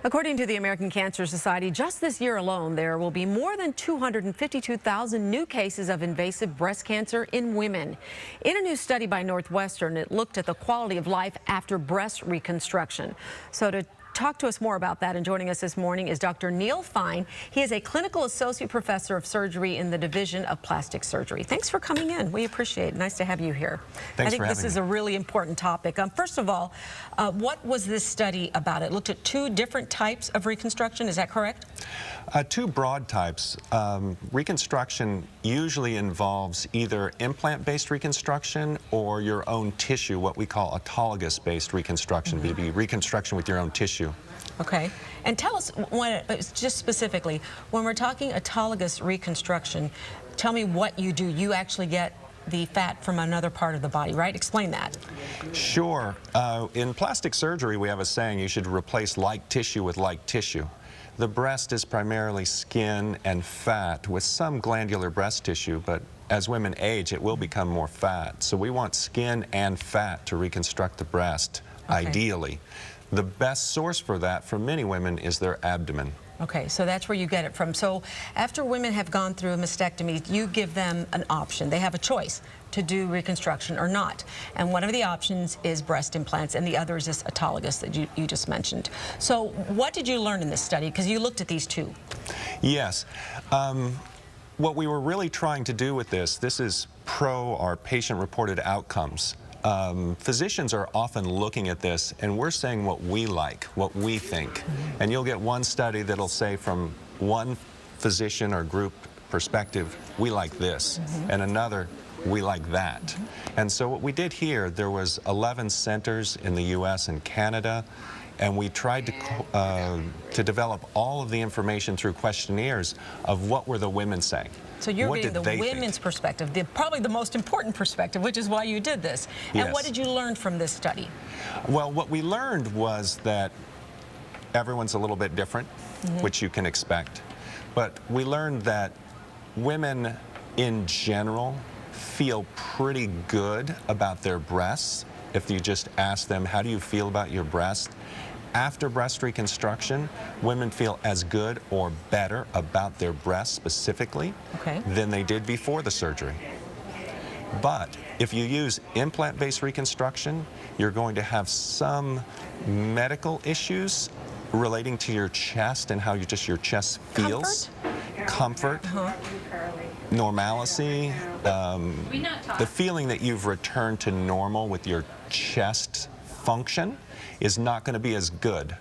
According to the American Cancer Society, just this year alone, there will be more than 252,000 new cases of invasive breast cancer in women. In a new study by Northwestern, it looked at the quality of life after breast reconstruction. So to talk to us more about that and joining us this morning is Dr. Neil Fine. He is a clinical associate professor of surgery in the Division of Plastic Surgery. Thanks for coming in. We appreciate it. Nice to have you here. Thanks I think for this having is me. a really important topic. First of all, what was this study about? It looked at two different types of reconstruction. Is that correct? Two broad types. Reconstruction usually involves either implant-based reconstruction or your own tissue, what we call autologous-based reconstruction, be reconstruction with your own tissue. Okay. And tell us, just specifically, when we're talking autologous reconstruction, tell me what you do. You actually get the fat from another part of the body, right? Explain that. Sure. In plastic surgery, we have a saying, you should replace like tissue with like tissue. The breast is primarily skin and fat with some glandular breast tissue, but as women age, it will become more fat. So we want skin and fat to reconstruct the breast, ideally. The best source for that for many women is their abdomen. Okay, so that's where you get it from. So after women have gone through a mastectomy, you give them an option. They have a choice to do reconstruction or not. And one of the options is breast implants, and the other is this autologous that you just mentioned. So what did you learn in this study? Because you looked at these two. Yes. What we were really trying to do with this is our patient-reported outcomes. Physicians are often looking at this, and we're saying what we like, what we think. And you'll get one study that'll say from one physician or group perspective, we like this, and another, we like that. And so what we did here, there was 11 centers in the U.S. and Canada, and we tried to develop all of the information through questionnaires of what were the women saying. So you're getting the women's perspective, probably the most important perspective, which is why you did this. Yes. And what did you learn from this study? Well, what we learned was that everyone's a little bit different, which you can expect. But we learned that women in general feel pretty good about their breasts. If you just ask them, how do you feel about your breast? After breast reconstruction, women feel as good or better about their breasts specifically than they did before the surgery. But if you use implant-based reconstruction, you're going to have some medical issues relating to your chest and how your chest feels. Comfort, normalcy, the feeling that you've returned to normal with your chest function is not going to be as good.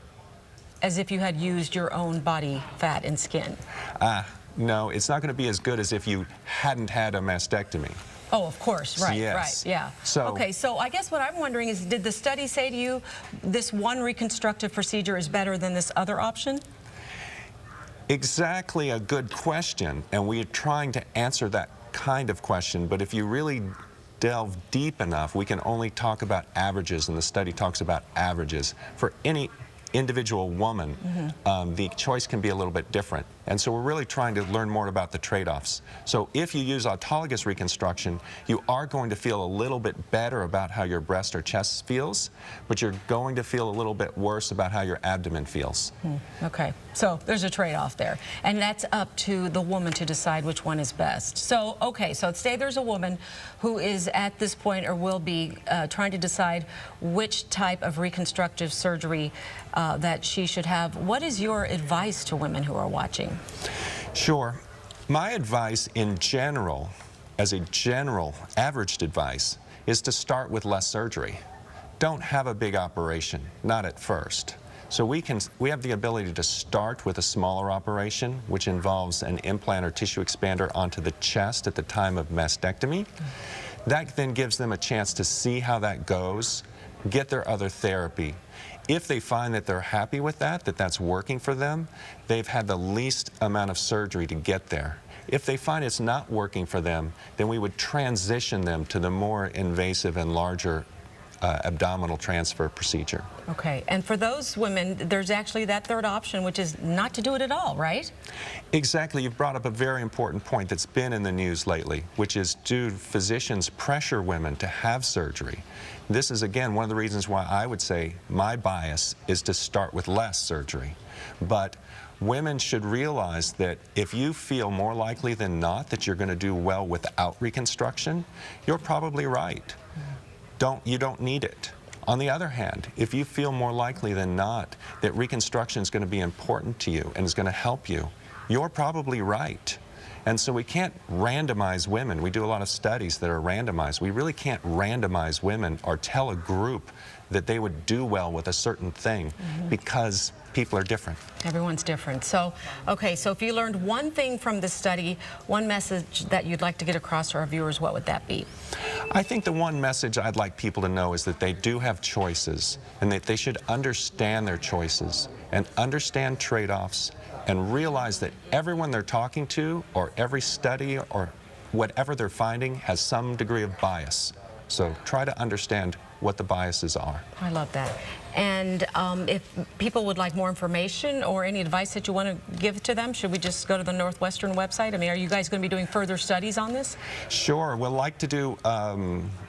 As if you had used your own body fat and skin? No, it's not going to be as good as if you hadn't had a mastectomy. Oh, of course, right, yes. right, yeah. Okay, so I guess what I'm wondering is, did the study say to you this one reconstructive procedure is better than this other option? Exactly, a good question, and we're trying to answer that kind of question, but if you really delve deep enough, we can only talk about averages, and the study talks about averages. For any individual woman, the choice can be a little bit different. And so we're really trying to learn more about the trade-offs. So if you use autologous reconstruction, you are going to feel a little bit better about how your breast or chest feels, but you're going to feel a little bit worse about how your abdomen feels. Okay, so there's a trade-off there. And that's up to the woman to decide which one is best. So, okay, so say there's a woman who is at this point or will be trying to decide which type of reconstructive surgery that she should have. What is your advice to women who are watching? Sure. My advice in general, as a general averaged advice, is to start with less surgery. Don't have a big operation, not at first. So we have the ability to start with a smaller operation, which involves an implant or tissue expander onto the chest at the time of mastectomy. That then gives them a chance to see how that goes, get their other therapy. If they find that they're happy with that that's working for them, they've had the least amount of surgery to get there. If they find it's not working for them, then we would transition them to the more invasive and larger abdominal transfer procedure. Okay, and for those women, there's actually that third option, which is not to do it at all, right? Exactly. You've brought up a very important point that's been in the news lately, which is, do physicians pressure women to have surgery? This is, again, one of the reasons why I would say my bias is to start with less surgery. But women should realize that if you feel more likely than not that you're going to do well without reconstruction, you're probably right. You don't need it. On the other hand, if you feel more likely than not that reconstruction is going to be important to you and is going to help you, you're probably right. And so we can't randomize women. We do a lot of studies that are randomized. We really can't randomize women or tell a group that they would do well with a certain thing because people are different. Everyone's different. So, okay, so if you learned one thing from this study, one message that you'd like to get across to our viewers, what would that be? I think the one message I'd like people to know is that they do have choices and that they should understand their choices and understand trade-offs and realize that everyone they're talking to or every study or whatever they're finding has some degree of bias. So try to understand what the biases are. I love that. And if people would like more information or any advice that you want to give to them, should we just go to the Northwestern website? I mean, are you guys going to be doing further studies on this? Sure. We'll like to do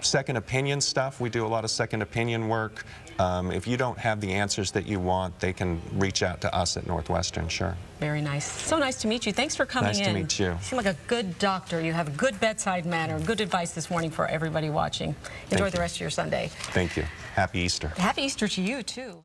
second opinion stuff. We do a lot of second opinion work. If you don't have the answers that you want, they can reach out to us at Northwestern, sure. Very nice. So nice to meet you. Thanks for coming in. Nice to meet you. You seem like a good doctor. You have a good bedside manner, good advice this morning for everybody watching. Enjoy the rest of your Sunday. Thank you. Happy Easter. Happy Easter to you, too.